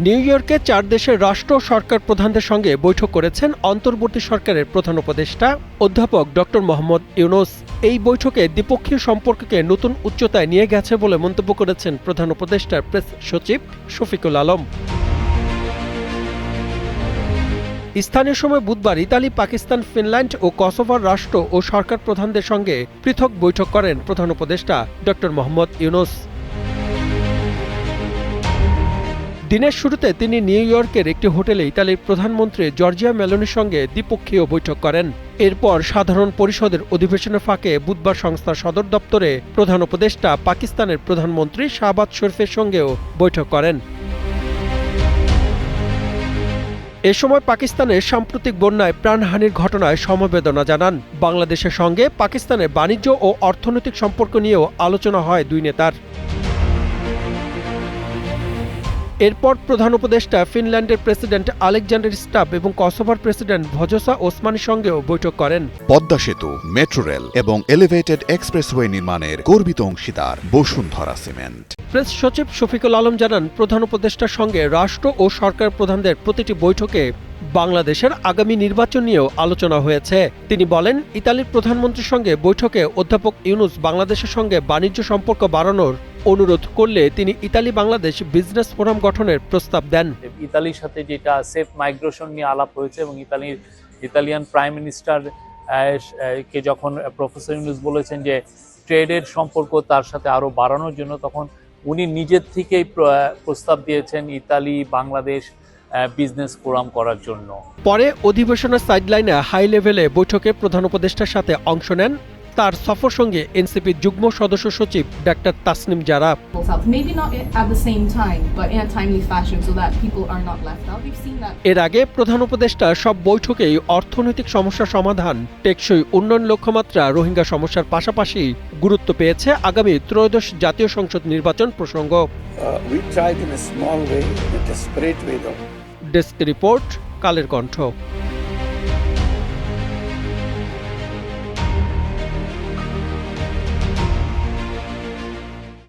New ইয়র্কে 4 দেশের রাষ্ট্র সরকার প্রধানদের সঙ্গে বৈঠক করেছেন অন্তর্বর্তী সরকারের প্রধান উপদেষ্টা অধ্যাপক ডক্টর মোহাম্মদ ইউনূস। এই বৈঠকে দ্বিপক্ষীয় সম্পর্ককে নতুন উচ্চতায় নিয়ে গেছে বলে মন্তব্য করেছেন প্রধান উপদেষ্টার প্রেস সচিব শফিকুল আলম। স্থানীয় সময় বুধবার ইতালি, পাকিস্তান, ফিনল্যান্ড ও কসোভোর রাষ্ট্র ও সরকার প্রধানদের সঙ্গে পৃথক বৈঠক করেন প্রধান উপদেষ্টা ডক্টর মোহাম্মদ ইউনূস। দিনের শুরুতে তিনি নিউ ইয়র্কের একটি হোটেলে ইতালির প্রধানমন্ত্রী জর্জিয়া মেলোনির সঙ্গে দ্বিপক্ষীয় বৈঠক করেন। এরপর সাধারণ পরিষদের অধিবেশনের ফাঁকে বুধবার সংস্থার সদর দপ্তরে প্রধান উপদেষ্টা পাকিস্তানের প্রধানমন্ত্রী শাহবাজ শরীফের সঙ্গেও বৈঠক করেন। এ সময় পাকিস্তানের সাম্প্রতিক বন্যায় প্রাণহানির ঘটনায় সমবেদনা জানান। বাংলাদেশের সঙ্গে পাকিস্তানের বাণিজ্য ও অর্থনৈতিক সম্পর্ক নিয়েও আলোচনা হয় দুই নেতার। এরপর প্রধান উপদেষ্টা ফিনল্যান্ডের প্রেসিডেন্ট আলেকজান্ডার স্টাব এবং কসোভোর প্রেসিডেন্ট ভজোসা ওসমানির সঙ্গেও বৈঠক করেন। পদ্মা সেতু, মেট্রো রেল এবং এলিভেটেড এক্সপ্রেসওয়ে নির্মাণের গর্বিত অংশীদার বসুন্ধরা সিমেন্ট। প্রেস সচিব শফিকুল আলম জানান, প্রধান উপদেষ্টার সঙ্গে রাষ্ট্র ও সরকার প্রধানদের প্রতিটি বৈঠকে বাংলাদেশের আগামী নির্বাচন নিয়েও আলোচনা হয়েছে। তিনি বলেন, ইতালির প্রধানমন্ত্রীর সঙ্গে বৈঠকে অধ্যাপক ইউনূস বাংলাদেশের সঙ্গে বাণিজ্য সম্পর্ক বাড়ানোর অনুরোধ করলে তিনি ইতালি বাংলাদেশ বিজনেস ফোরাম গঠনের প্রস্তাব দেন। ইতালির সাথে যেটা সেফ মাইগ্রেশন নিয়ে আলাপ হয়েছে এবং ইতালিয়ান প্রাইম মিনিস্টার কে যখন প্রফেসর ইউনূস বলেছেন যে ট্রেডের সম্পর্ক তার সাথে আরো বাড়ানোর জন্য, তখন উনি নিজের থেকেই প্রস্তাব দিয়েছেন ইতালি বাংলাদেশ বিজনেস ফোরাম করার জন্য। পরে অধিবেশনের সাইডলাইনে হাই লেভেলে বৈঠকে প্রধান উপদেষ্টার সাথে অংশ নেন তার সফর সঙ্গে এনসিপির যুগ্ম সদস্য সচিব ডাক্তার তাসনিম জারা। এর আগে প্রধান উপদেষ্টা সব বৈঠকেই অর্থনৈতিক সমস্যা সমাধান, টেকসই উন্নয়ন লক্ষ্যমাত্রা, রোহিঙ্গা সমস্যার পাশাপাশি গুরুত্ব পেয়েছে আগামী ত্রয়োদশ জাতীয় সংসদ নির্বাচন প্রসঙ্গ। Desk report, Kaler Kantho.